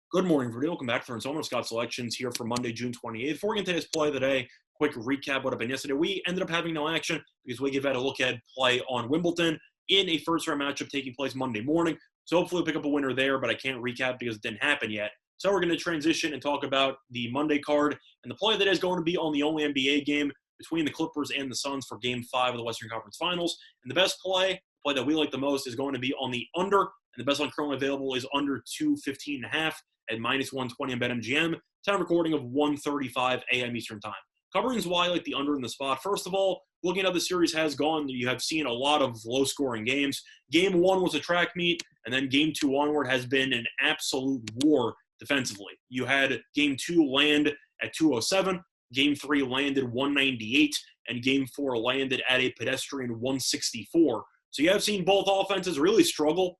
Good morning, everybody. Welcome back for Installment of Scott Selections here for Monday, June 28th. Before we get into today's play of the day, quick recap what happened yesterday. We ended up having no action because we gave out a look-ahead play on Wimbledon in a first-round matchup taking place Monday morning. So hopefully we'll pick up a winner there, but I can't recap because it didn't happen yet. So we're going to transition and talk about the Monday card. And the play of the day is going to be on the only NBA game between the Clippers and the Suns for Game 5 of the Western Conference Finals. And the best play that we like the most, is going to be on the under. And the best one currently available is under 215.5 at minus 120 on BetMGM. Time recording of 1:35 a.m. Eastern Time. Covering why I like the under in the spot. First of all, looking at how the series has gone, you have seen a lot of low-scoring games. Game 1 was a track meet, and then Game 2 onward has been an absolute war defensively. You had Game 2 land at 207, Game 3 landed 198, and Game 4 landed at a pedestrian 164. So you have seen both offenses really struggle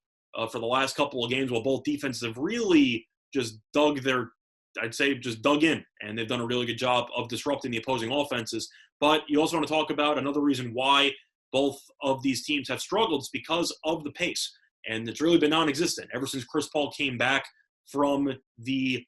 for the last couple of games, while both defenses have really just dug in, and they've done a really good job of disrupting the opposing offenses. But you also want to talk about another reason why both of these teams have struggled is because of the pace, and it's really been non-existent. Ever since Chris Paul came back from the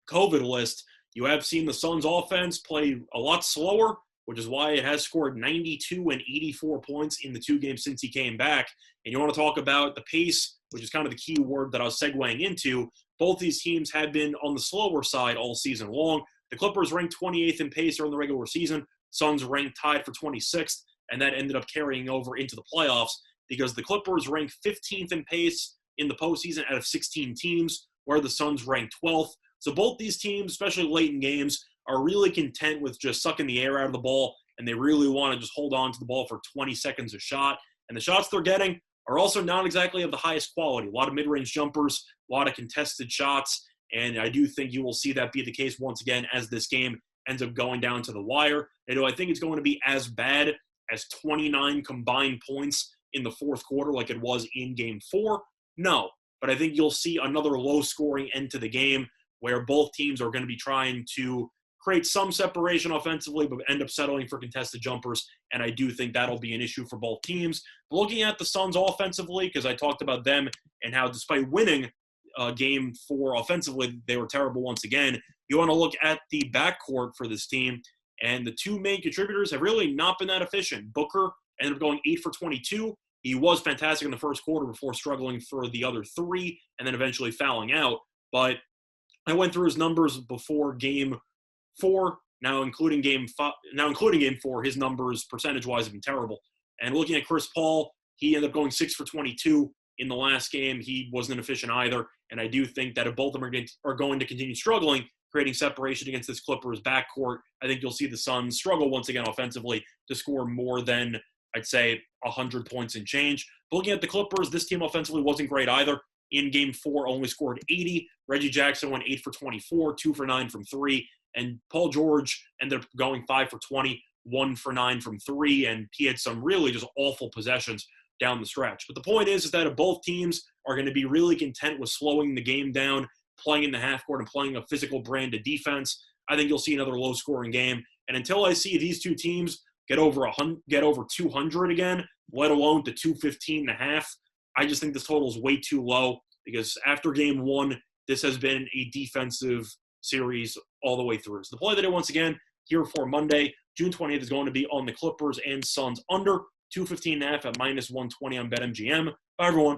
COVID list, you have seen the Suns offense play a lot slower, which is why it has scored 92 and 84 points in the 2 games since he came back. And you want to talk about the pace, which is kind of the key word that I was segueing into. Both these teams have been on the slower side all season long. The Clippers ranked 28th in pace during the regular season. Suns ranked tied for 26th, and that ended up carrying over into the playoffs because the Clippers ranked 15th in pace in the postseason out of 16 teams, where the Suns ranked 12th. So both these teams, especially late in games, are really content with just sucking the air out of the ball, and they really want to just hold on to the ball for 20 seconds a shot. And the shots they're getting are also not exactly of the highest quality. A lot of mid-range jumpers, a lot of contested shots, and I do think you will see that be the case once again as this game ends up going down to the wire. And do I think it's going to be as bad as 29 combined points in the fourth quarter like it was in Game 4? No, but I think you'll see another low-scoring end to the game where both teams are going to be trying to create some separation offensively, but end up settling for contested jumpers, and I do think that'll be an issue for both teams. But looking at the Suns offensively, because I talked about them and how despite winning Game 4 offensively, they were terrible once again, you want to look at the backcourt for this team, and the 2 main contributors have really not been that efficient. Booker ended up going 8 for 22. He was fantastic in the first quarter before struggling for the other 3 and then eventually fouling out, but I went through his numbers before Game 4, now including Game 4, his numbers percentage-wise have been terrible. And looking at Chris Paul, he ended up going 6 for 22 in the last game. He wasn't efficient either, and I do think that if both of them are going to continue struggling, creating separation against this Clippers backcourt, I think you'll see the Suns struggle once again offensively to score more than, I'd say, 100 points and change. But looking at the Clippers, this team offensively wasn't great either. In Game 4, only scored 80. Reggie Jackson went 8 for 24, 2 for 9 from 3. And Paul George ended up going 5 for 20, 1 for 9 from 3, and he had some really just awful possessions down the stretch. But the point is that if both teams are going to be really content with slowing the game down, playing in the half court and playing a physical brand of defense, I think you'll see another low-scoring game. And until I see these 2 teams get over 200 again, let alone to 215.5, I just think this total is way too low because after Game 1, this has been a defensive series all the way through. So the play of the day, once again, here for Monday, June 20th, is going to be on the Clippers and Suns under 215.5 at minus 120 on BetMGM. Bye, everyone.